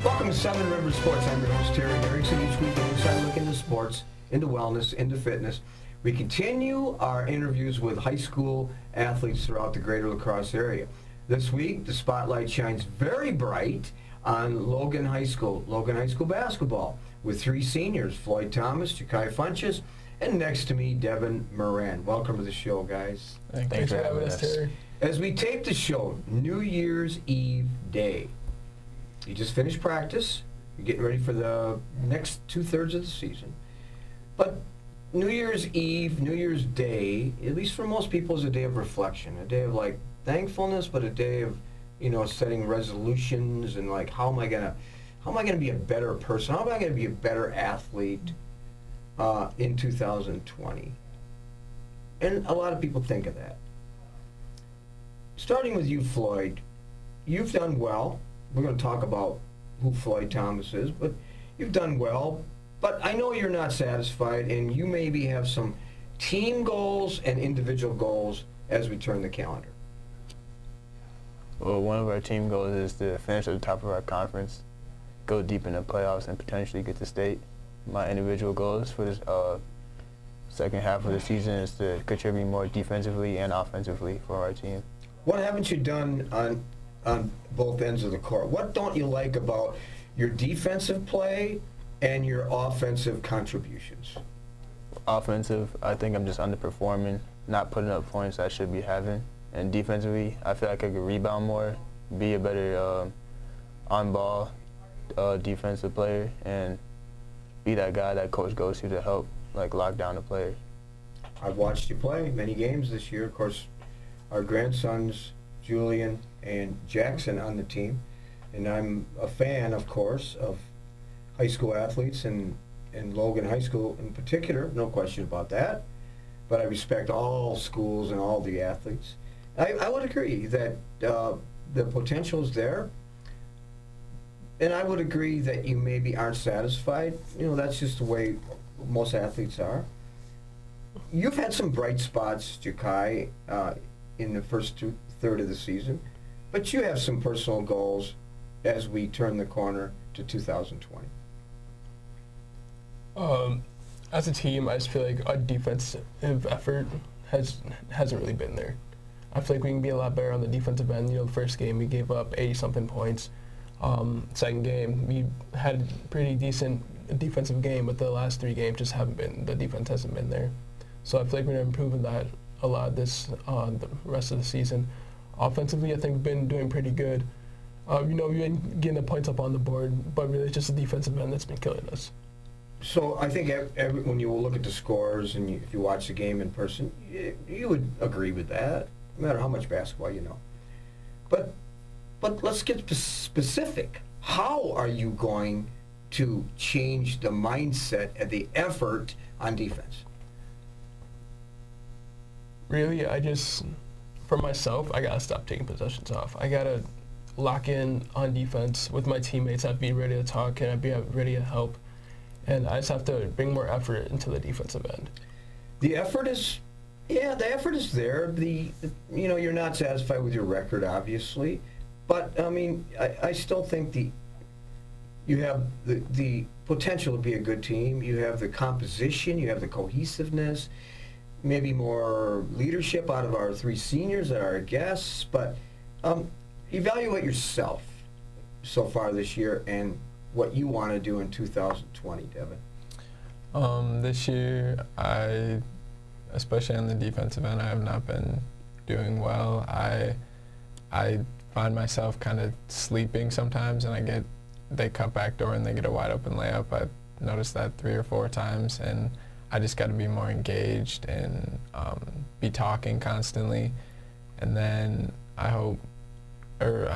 Welcome to Seven Rivers Sports. I'm your host, Terry Erickson. Each week, an inside look into sports, into wellness, into fitness. We continue our interviews with high school athletes throughout the greater La Crosse area. This week, the spotlight shines very bright on Logan High School basketball, with three seniors, Floyd Thomas, Jhakai Funches, and next to me, Devin Moran. Welcome to the show, guys. Thanks for having us, Terry. As we tape the show, New Year's Eve day. You just finished practice. You're getting ready for the next two-thirds of the season. But New Year's Eve, New Year's Day, at least for most people, is a day of reflection, a day of like thankfulness, but a day of, you know, setting resolutions and like how am I gonna be a better person? How am I gonna be a better athlete in 2020? And a lot of people think of that. Starting with you, Floyd, you've done well. We're going to talk about who Floyd Thomas is, but you've done well. But I know you're not satisfied, and you maybe have some team goals and individual goals as we turn the calendar. Well, one of our team goals is to finish at the top of our conference, go deep in the playoffs, and potentially get to state. My individual goals for this second half of the season is to contribute more defensively and offensively for our team. What haven't you done on both ends of the court? What don't you like about your defensive play and your offensive contributions? Offensive, I think I'm just underperforming, not putting up points I should be having. And defensively, I feel like I could rebound more, be a better on-ball defensive player, and be that guy that coach goes to help like lock down the player. I've watched you play many games this year. Of course, our grandsons, Julian and Jackson, on the team, and I'm a fan, of course, of high school athletes and Logan High School in particular, no question about that. But I respect all schools and all the athletes. I would agree that the potential is there, and I would agree that you maybe aren't satisfied. You know, that's just the way most athletes are. You've had some bright spots, Jhakai, in the first third of the season, but you have some personal goals as we turn the corner to 2020. As a team, I just feel like our defensive effort hasn't really been there. I feel like we can be a lot better on the defensive end. You know, the first game we gave up 80-something points. Second game we had a pretty decent defensive game, but the last three games just haven't been. The defense hasn't been there. So I feel like we're improving that a lot this the rest of the season. Offensively, I think we've been doing pretty good. You know, we've been getting the points up on the board, but really it's just the defensive end that's been killing us. So I think when you look at the scores and if you watch the game in person, you would agree with that, no matter how much basketball you know. But let's get specific. How are you going to change the mindset and the effort on defense? Really, for myself, I gotta stop taking possessions off. I gotta lock in on defense with my teammates. I'd be ready to talk and I'd be ready to help. And I just have to bring more effort into the defensive end. The effort is there. You know, you're not satisfied with your record, obviously, but I mean, I still think you have the potential to be a good team. You have the composition. You have the cohesiveness. Maybe more leadership out of our three seniors that are our guests, but evaluate yourself so far this year and what you want to do in 2020, Devin. This year, especially on the defensive end, I have not been doing well. I find myself kind of sleeping sometimes, and they cut back door and they get a wide open layup. I've noticed that 3 or 4 times, and I just got to be more engaged and be talking constantly. And then I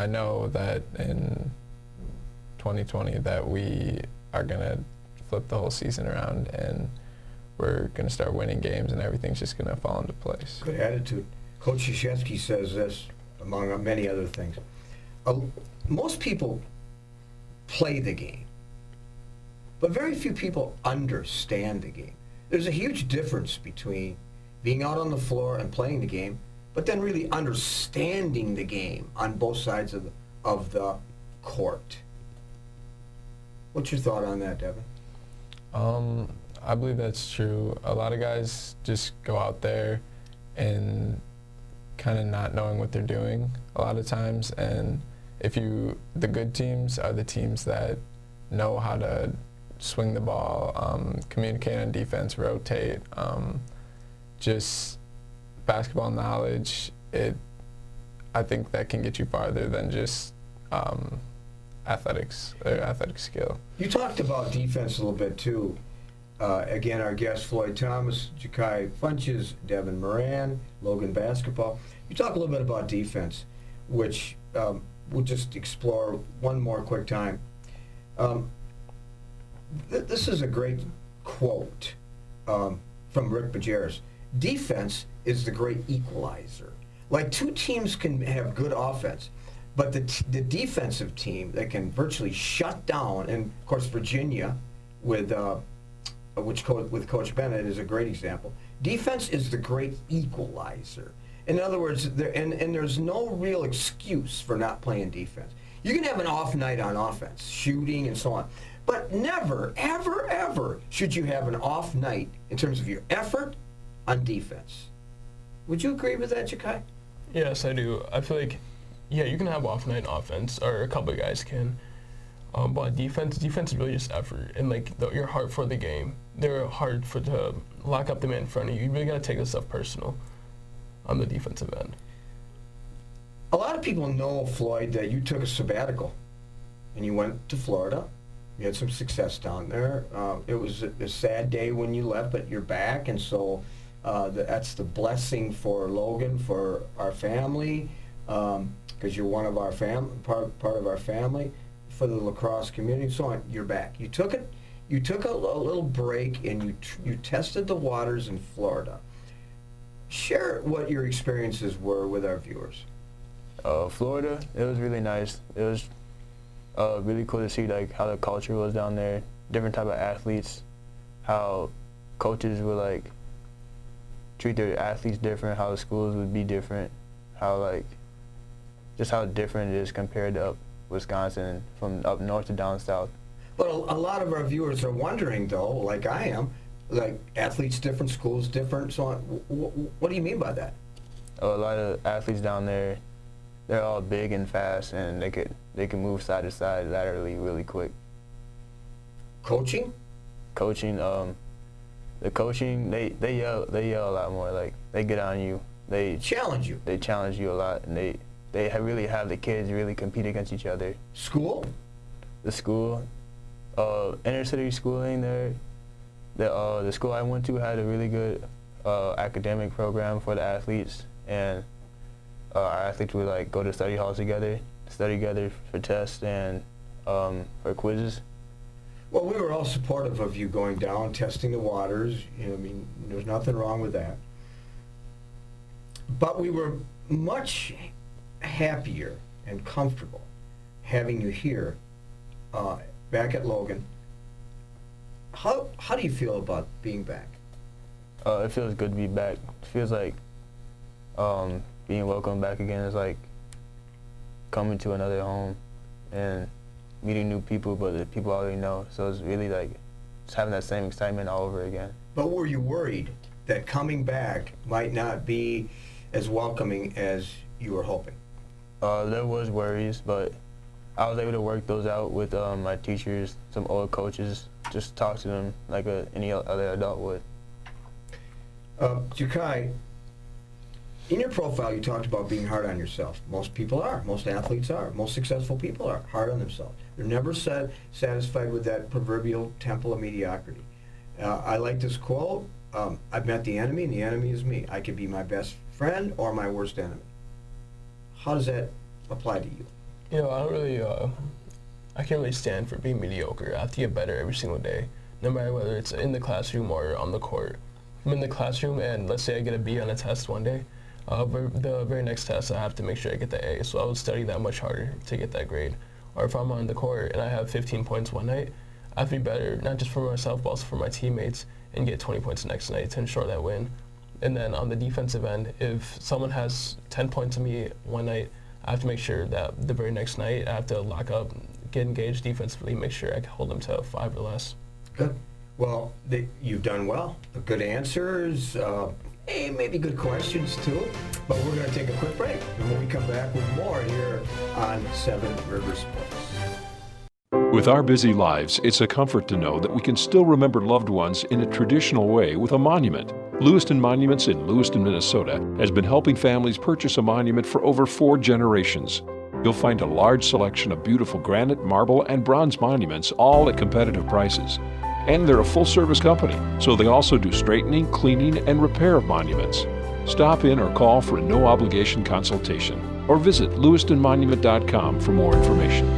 know that in 2020 that we are going to flip the whole season around and we're going to start winning games and everything's just going to fall into place. Good attitude. Coach Krzyzewski says this, among many other things. Most people play the game, but very few people understand the game. There's a huge difference between being out on the floor and playing the game, but then really understanding the game on both sides of the court. What's your thought on that, Devin? I believe that's true. A lot of guys just go out there and kind of not knowing what they're doing a lot of times. And the good teams are the teams that know how to swing the ball, communicate on defense, rotate, just basketball knowledge. I think that can get you farther than just athletics or athletic skill. You talked about defense a little bit too. Again, our guests, Floyd Thomas, Jhakai Funches, Devin Moran, Logan basketball. You talk a little bit about defense, which we'll just explore one more quick time. This is a great quote from Rick Majerus. Defense is the great equalizer. Like, two teams can have good offense, but the defensive team that can virtually shut down, and of course Virginia with Coach Bennett is a great example. Defense is the great equalizer. In other words, there's no real excuse for not playing defense. You can have an off night on offense, shooting and so on, but never, ever, ever should you have an off night in terms of your effort on defense. Would you agree with that, Jhakai? Yes, I do. I feel like, yeah, you can have off night offense, or a couple of guys can. But defense is really just effort and like your heart for the game. They're hard to lock up the man in front of you. You really got to take this stuff personal on the defensive end. A lot of people know, Floyd, that you took a sabbatical and you went to Florida. You had some success down there. It was a sad day when you left, but you're back, and so that's the blessing for Logan, for our family, because you're one of our part of our family, for the lacrosse community, and so on. You're back. You took a little break, and you tested the waters in Florida. Share what your experiences were with our viewers. Florida, it was really nice. It was really cool to see like how the culture was down there, different type of athletes, how coaches would like treat their athletes different, how the schools would be different, how just how different it is compared to up Wisconsin, from up north to down south. But a lot of our viewers are wondering, though, like I am, like athletes different, schools different, so on. What do you mean by that? A lot of athletes down there, they're all big and fast, and they can move side to side laterally really quick. Coaching? Coaching, the coaching, they yell a lot more. Like, they get on you. They challenge you. They challenge you a lot, and they really have the kids really compete against each other. School? The school, inner city schooling there. The school I went to had a really good academic program for the athletes, and our athletes would like go to study halls together, study together for tests and for quizzes. Well, we were all supportive of you going down, testing the waters. You know, I mean, there's nothing wrong with that. But we were much happier and comfortable having you here back at Logan. How do you feel about being back? It feels good to be back. It feels like being welcomed back again is like coming to another home and meeting new people, but the people I already know. So it's really like just having that same excitement all over again. But were you worried that coming back might not be as welcoming as you were hoping? There was worries, but I was able to work those out with my teachers, some old coaches, just talk to them like any other adult would. Jhakai, in your profile you talked about being hard on yourself. Most people are. Most athletes are. Most successful people are hard on themselves. They're never satisfied with that proverbial temple of mediocrity. I like this quote, I've met the enemy and the enemy is me. I could be my best friend or my worst enemy. How does that apply to you? You know, I can't really stand for being mediocre. I have to get better every single day, no matter whether it's in the classroom or on the court. I'm in the classroom and let's say I get a B on a test one day. The very next test I have to make sure I get the A, so I would study that much harder to get that grade. Or if I'm on the court and I have 15 points one night, I have to be better, not just for myself, but also for my teammates, and get 20 points the next night to ensure that win. And then on the defensive end, if someone has 10 points on me one night, I have to make sure that the very next night I have to lock up get engaged defensively, make sure I can hold them to 5 or less. Good. Well, you've done well. Good answers. Maybe good questions too. But we're going to take a quick break. And when we come back with more here on 7 Rivers Sports. With our busy lives, it's a comfort to know that we can still remember loved ones in a traditional way with a monument. Lewiston Monuments in Lewiston, Minnesota has been helping families purchase a monument for over 4 generations. You'll find a large selection of beautiful granite, marble, and bronze monuments, all at competitive prices. And they're a full-service company, so they also do straightening, cleaning, and repair of monuments. Stop in or call for a no-obligation consultation, or visit lewistonmonument.com for more information.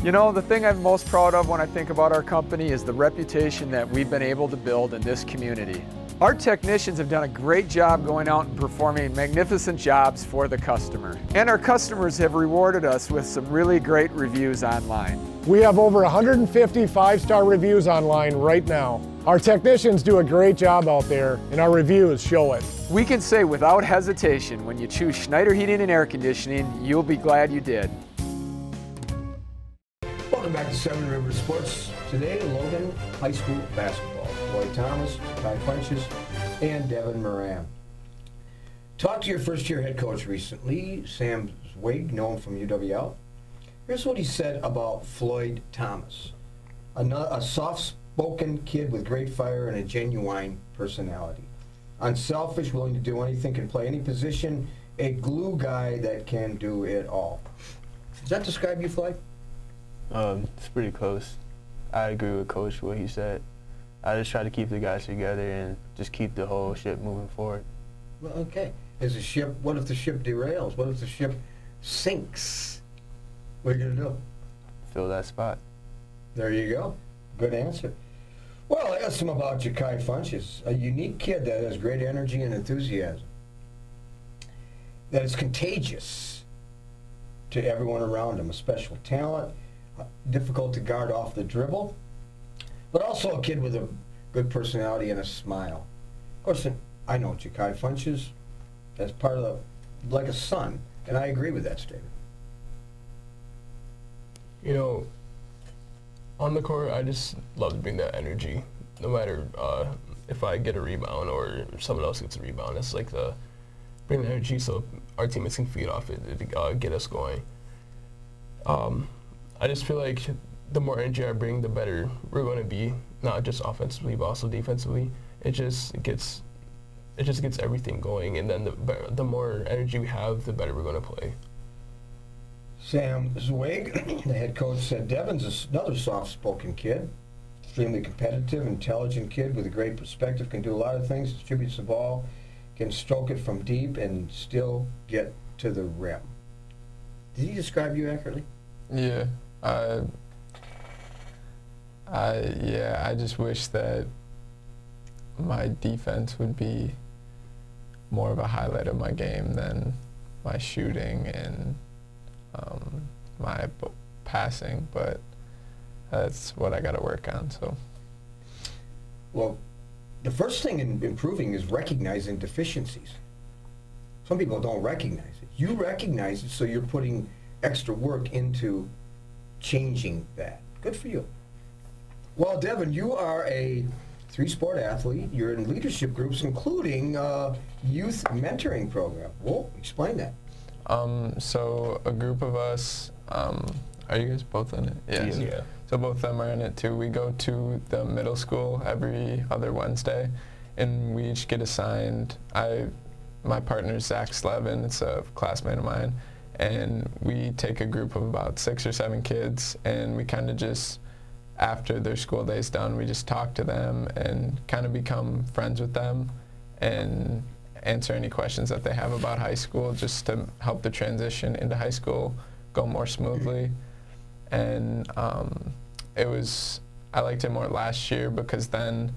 You know, the thing I'm most proud of when I think about our company is the reputation that we've been able to build in this community. Our technicians have done a great job going out and performing magnificent jobs for the customer. And our customers have rewarded us with some really great reviews online. We have over 150 5-star reviews online right now. Our technicians do a great job out there, and our reviews show it. We can say without hesitation, when you choose Schneider Heating and Air Conditioning, you'll be glad you did. Welcome back to 7 Rivers Sports. Today, Logan High School basketball. Floyd Thomas, Jhakai Funches, and Devin Moran. Talked to your first-year head coach recently, Sam Zweig, known from UWL. Here's what he said about Floyd Thomas. A soft-spoken kid with great fire and a genuine personality. Unselfish, willing to do anything, can play any position, a glue guy that can do it all. Does that describe you, Floyd? It's pretty close. I agree with Coach what he said. I just try to keep the guys together and just keep the whole ship moving forward. Well, okay. Is a ship, what if the ship derails? What if the ship sinks? What are you going to do? Fill that spot. There you go. Good answer. Well, I asked him about Jhakai Funches, a unique kid that has great energy and enthusiasm, that is contagious to everyone around him, a special talent, difficult to guard off the dribble, but also a kid with a good personality and a smile. Of course, I know Jhakai Funches as part of like a son, and I agree with that statement. You know, on the court, I just love to bring that energy. No matter if I get a rebound or someone else gets a rebound, it's like bring the energy so our teammates can feed off it to get us going. I just feel like the more energy I bring, the better we're going to be, not just offensively, but also defensively. It just gets everything going, and then the more energy we have, the better we're going to play. Sam Zweig, the head coach, said Devin's another soft-spoken kid, extremely competitive, intelligent kid with a great perspective, can do a lot of things, distributes the ball, can stroke it from deep, and still get to the rim. Did he describe you accurately? Yeah. I just wish that my defense would be more of a highlight of my game than my shooting and my passing, but that's what I got to work on. So, well, the first thing in improving is recognizing deficiencies. Some people don't recognize it. You recognize it, so you're putting extra work into changing that. Good for you. Well, Devin, you are a 3-sport athlete. You're in leadership groups, including youth mentoring program. Well, explain that. So a group of us, are you guys both in it? Yes. Yeah. So both of them are in it too. We go to the middle school every other Wednesday, and we each get assigned. My partner's Zach Slevin. It's a classmate of mine. And we take a group of about 6 or 7 kids, and we kind of just, after their school day's done, we just talk to them and kind of become friends with them and answer any questions that they have about high school, just to help the transition into high school go more smoothly. And I liked it more last year because then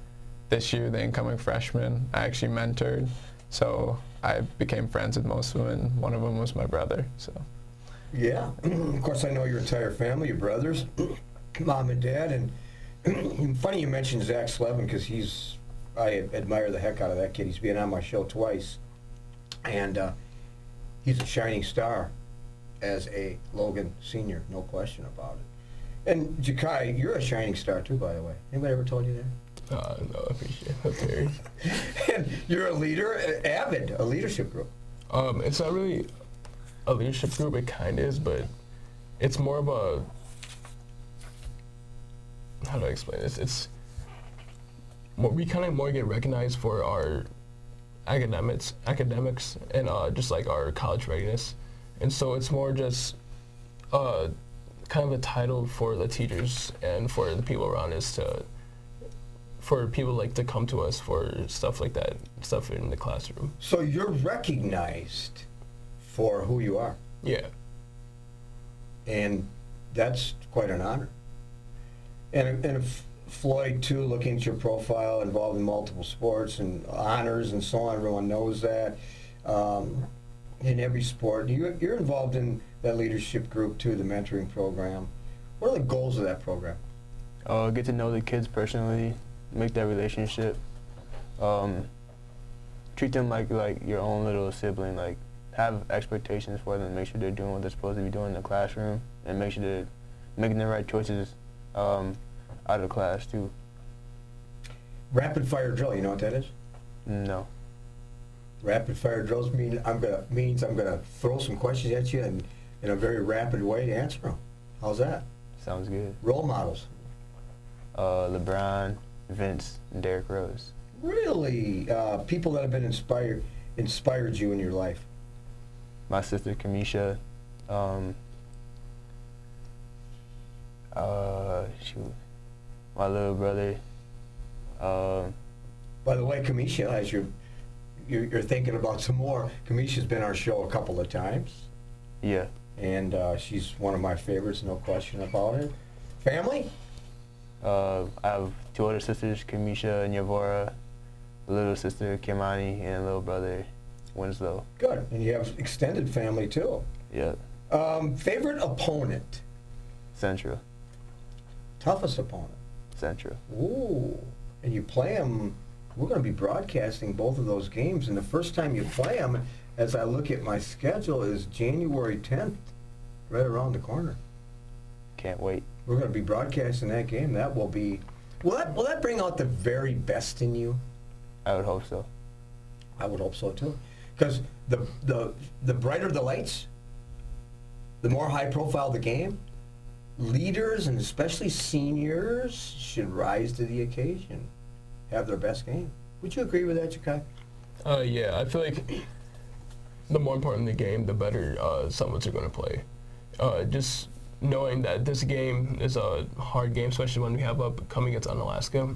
this year, the incoming freshmen, I actually mentored. So I became friends with most of them, and one of them was my brother. So, yeah. Of course, I know your entire family, your brothers, mom and dad, and funny you mentioned Zach Slevin because I admire the heck out of that kid. He's been on my show twice, and he's a shining star as a Logan senior, no question about it. And Jhakai, you're a shining star too, by the way. Anybody ever told you that? No, I appreciate that, Terry. And you're a leader, avid, a leadership group. It's not really a leadership group. It kind of is, but it's more of a, how do I explain this? It's more, we kind of more get recognized for our academics, and just like our college readiness, and so it's more just kind of a title for the teachers and for the people around us for people like to come to us for stuff like that, stuff in the classroom. So you're recognized for who you are. Yeah. And that's quite an honor. And if Floyd, too, looking at your profile, involved in multiple sports and honors and so on, everyone knows that. In every sport, you're involved in that leadership group, too, the mentoring program. What are the goals of that program? Get to know the kids personally, make that relationship, treat them like your own little sibling, like have expectations for them, make sure they're doing what they're supposed to be doing in the classroom, and make sure they're making the right choices out of class too. Rapid fire drill, you know what that is? No. Rapid fire drills means I'm gonna throw some questions at you and in a very rapid way to answer them. How's that? Sounds good. Role models. LeBron, Vince, and Derrick Rose. Really? People that have been inspired you in your life? My sister Kamisha. Shoot. My little brother. By the way, Kamisha, as you're thinking about some more, Kamisha's been on our show a couple of times. Yeah. And she's one of my favorites, no question about it. Family? I have two older sisters, Kamisha and Yavora, a little sister, Kimani, and a little brother, Winslow. Good. And you have extended family, too. Yeah. Favorite opponent? Central. Toughest opponent? Central. Ooh. And you play them, we're going to be broadcasting both of those games, and the first time you play them, as I look at my schedule, is January 10th, right around the corner. Can't wait. We're going to be broadcasting that game. That will be, will that bring out the very best in you? I would hope so. I would hope so too. Because the brighter the lights, the more high profile the game, leaders and especially seniors should rise to the occasion, have their best game. Would you agree with that, Jhakai? Yeah, I feel like the more important the game, the better someone's are going to play. Just knowing that this game is a hard game, especially when we have coming against Unalaska,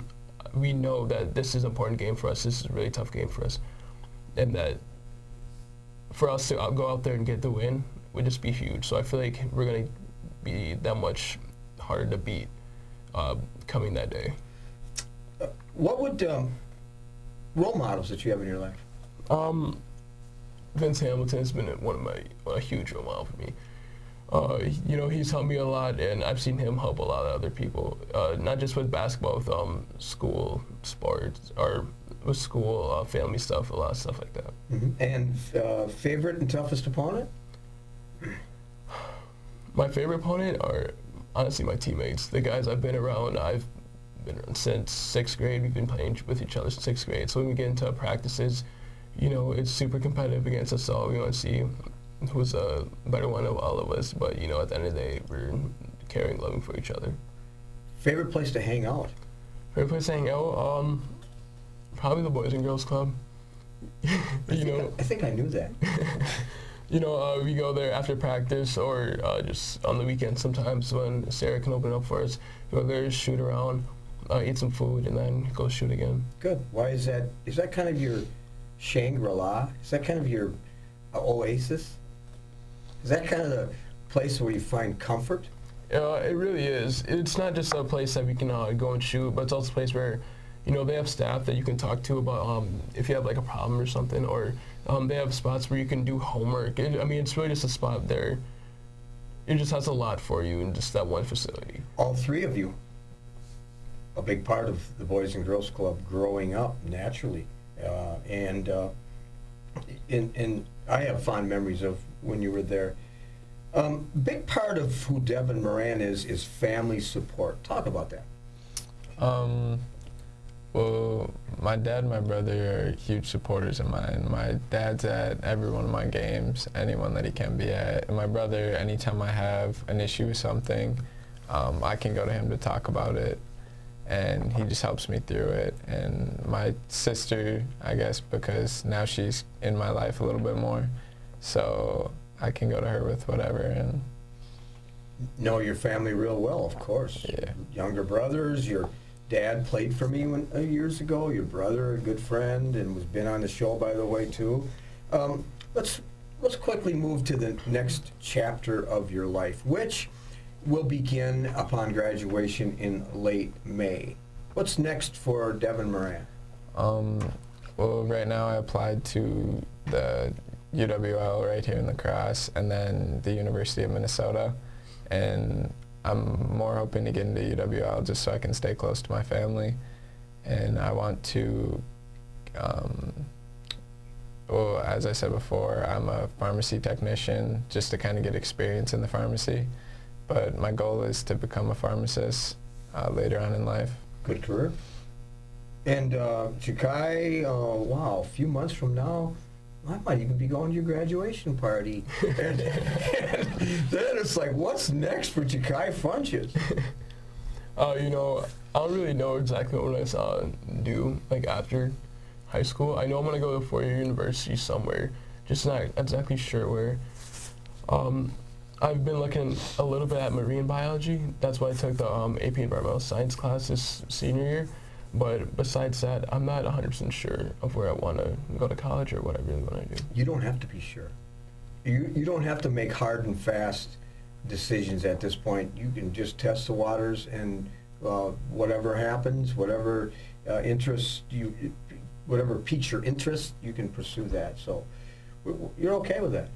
we know that this is an important game for us. This is a really tough game for us. And that for us to go out there and get the win would just be huge. So I feel like we're going to be that much harder to beat coming that day. What would role models that you have in your life? Vince Hamilton has been a huge role model for me. You know, he's helped me a lot, and I've seen him help a lot of other people, not just with basketball, with school sports, or with school family stuff, a lot of stuff like that. Mm-hmm. And favorite and toughest opponent? My favorite opponent are honestly my teammates, the guys I've been around. I've been around since 6th grade. We've been playing with each other since 6th grade. So when we get into practices, you know, it's super competitive against us all. We want to see who's a better one of all of us. But, you know, at the end of the day, we're caring, loving for each other. Favorite place to hang out? Favorite place to hang out? Probably the Boys and Girls Club. I think I knew that. You know, we go there after practice or just on the weekends sometimes when Sarah can open up for us. Go there, shoot around, eat some food, and then go shoot again. Good. Why is that? Is that kind of your Shangri-La? Is that kind of your oasis? Is that kind of the place where you find comfort? It really is. It's not just a place that we can go and shoot, but it's also a place where, you know, they have staff that you can talk to about if you have like a problem or something, or they have spots where you can do homework. I mean, it's really just a spot there. It just has a lot for you in just that one facility. All three of you, a big part of the Boys and Girls Club growing up naturally. And I have fond memories of when you were there. Big part of who Devin Moran is family support. Talk about that. Well, my dad and my brother are huge supporters of mine. My dad's at every one of my games, anyone that he can be at. And my brother, anytime I have an issue with something, I can go to him to talk about it, and he just helps me through it. And my sister, I guess, because now she's in my life a little bit more, so I can go to her with whatever. And Know your family real well, of course. Yeah. Younger brothers, your dad played for me years ago. Your brother, a good friend, and was been on the show, by the way, too. Let's quickly move to the next chapter of your life, which will begin upon graduation in late May. What's next for Devin Moran? Well, right now I applied to the UWL right here in the Crosse, and then the University of Minnesota, and I'm more hoping to get into UWL just so I can stay close to my family. And I want to, well, as I said before, I'm a pharmacy technician just to kind of get experience in the pharmacy. But my goal is to become a pharmacist later on in life. Good career. And Jhakai, wow, a few months from now, I might even be going to your graduation party. and then it's like, what's next for Jhakai Funches? You know, I don't really know exactly what I'm gonna do like after high school. I know I'm gonna go to a four-year university somewhere, just not exactly sure where. I've been looking a little bit at marine biology. That's why I took the AP Environmental Science class this senior year. But besides that, I'm not 100% sure of where I want to go to college or what I really want to do. You don't have to be sure. You don't have to make hard and fast decisions at this point. You can just test the waters, and whatever happens, whatever interests you, whatever piques your interest, you can pursue that. So you're okay with that.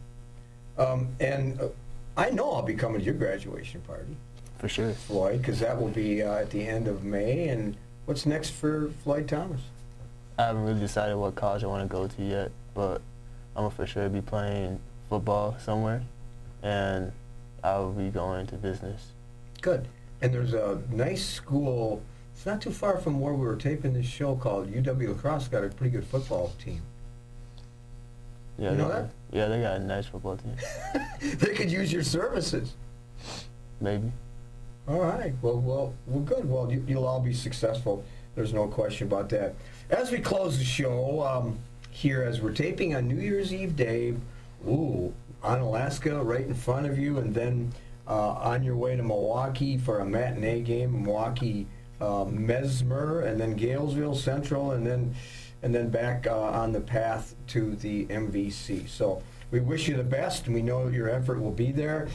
And I know I'll be coming to your graduation party. For sure. Floyd, because that will be at the end of May. And what's next for Floyd Thomas? I haven't really decided what college I want to go to yet, but I'm gonna for sure be playing football somewhere, and I'll be going to business. Good. And there's a nice school, it's not too far from where we were taping this show, called UW La Crosse. Got a pretty good football team. Yeah, You know that? Yeah, they got a nice football team. They could use your services. Maybe. All right. Well, good. Well, you'll all be successful. There's no question about that. As we close the show, here as we're taping on New Year's Eve Day, on Alaska, right in front of you, and then on your way to Milwaukee for a matinee game, Milwaukee Mesmer, and then Galesville Central, and then back on the path to the MVC. So we wish you the best, and we know your effort will be there.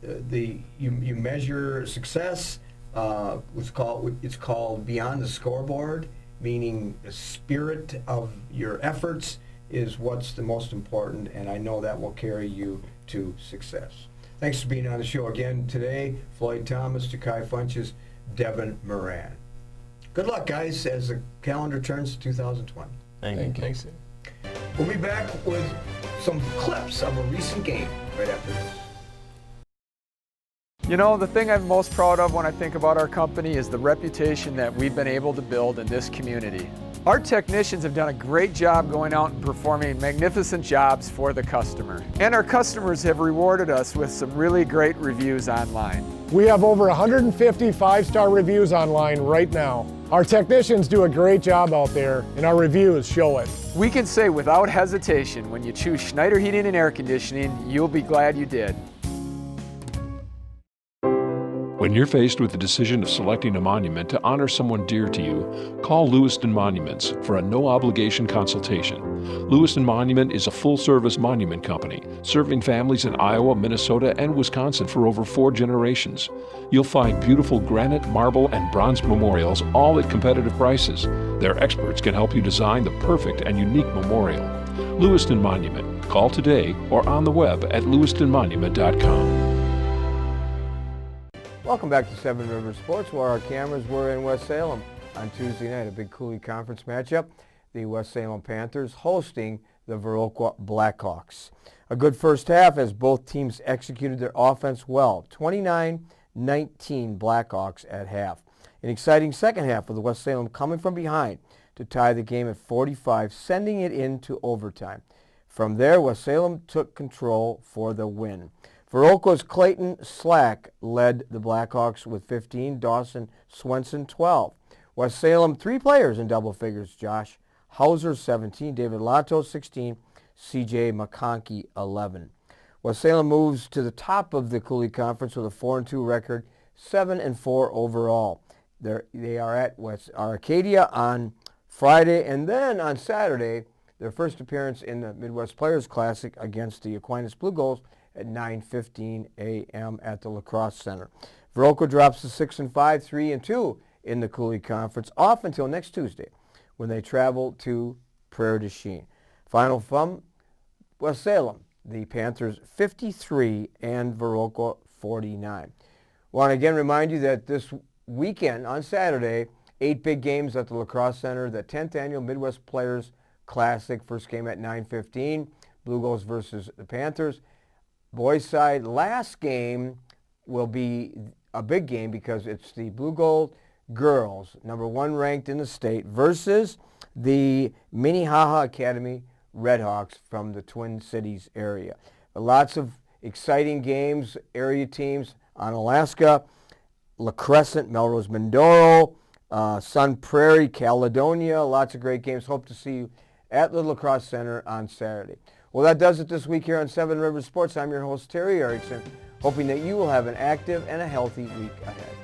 You measure success. It's called Beyond the Scoreboard, meaning the spirit of your efforts is what's the most important, and I know that will carry you to success. Thanks for being on the show again today. Floyd Thomas, Jhakai Funches, Devin Moran. Good luck, guys, as the calendar turns to 2020. Thank you. Thanks. We'll be back with some clips of a recent game right after this. You know, the thing I'm most proud of when I think about our company is the reputation that we've been able to build in this community. Our technicians have done a great job going out and performing magnificent jobs for the customer. And our customers have rewarded us with some really great reviews online. We have over 150 five-star reviews online right now. Our technicians do a great job out there, and our reviews show it. We can say without hesitation, when you choose Schneider Heating and Air Conditioning, you'll be glad you did. When you're faced with the decision of selecting a monument to honor someone dear to you, call Lewiston Monuments for a no-obligation consultation. Lewiston Monument is a full-service monument company, serving families in Iowa, Minnesota, and Wisconsin for over 4 generations. You'll find beautiful granite, marble, and bronze memorials, all at competitive prices. Their experts can help you design the perfect and unique memorial. Lewiston Monument. Call today or on the web at lewistonmonument.com. Welcome back to Seven Rivers Sports, where our cameras were in West Salem on Tuesday night, a big Cooley Conference matchup. The West Salem Panthers hosting the Viroqua Blackhawks. A good first half as both teams executed their offense well. 29-19 Blackhawks at half. An exciting second half with West Salem coming from behind to tie the game at 45, sending it into overtime. From there, West Salem took control for the win. Viroqua's Clayton Slack led the Blackhawks with 15, Dawson Swenson 12. West Salem, 3 players in double figures, Josh Hauser 17, David Lato 16, C.J. McConkey 11. West Salem moves to the top of the Cooley Conference with a 4-2 record, 7-4 overall. They are at West Arcadia on Friday, and then on Saturday, their first appearance in the Midwest Players Classic against the Aquinas Blue Gulls at 9:15 a.m. at the Lacrosse Center. Viroqua drops to 6-5, 3-2 in the Cooley Conference, off until next Tuesday when they travel to Prairie du Chien. Final from West Salem, the Panthers 53 and Viroqua 49. Want to again remind you that this weekend on Saturday, 8 big games at the Lacrosse Center, the 10th annual Midwest Players Classic, first game at 9:15, Blue Gulls versus the Panthers. Boys side, last game will be a big game because it's the Blue Gold girls, number 1 ranked in the state, versus the Minnehaha Academy Redhawks from the Twin Cities area. Lots of exciting games, area teams on Alaska, La Crescent, Melrose Mindoro, Sun Prairie, Caledonia, lots of great games. Hope to see you at the Lacrosse Center on Saturday. Well, that does it this week here on Seven Rivers Sports. I'm your host, Terry Erickson, hoping that you will have an active and a healthy week ahead.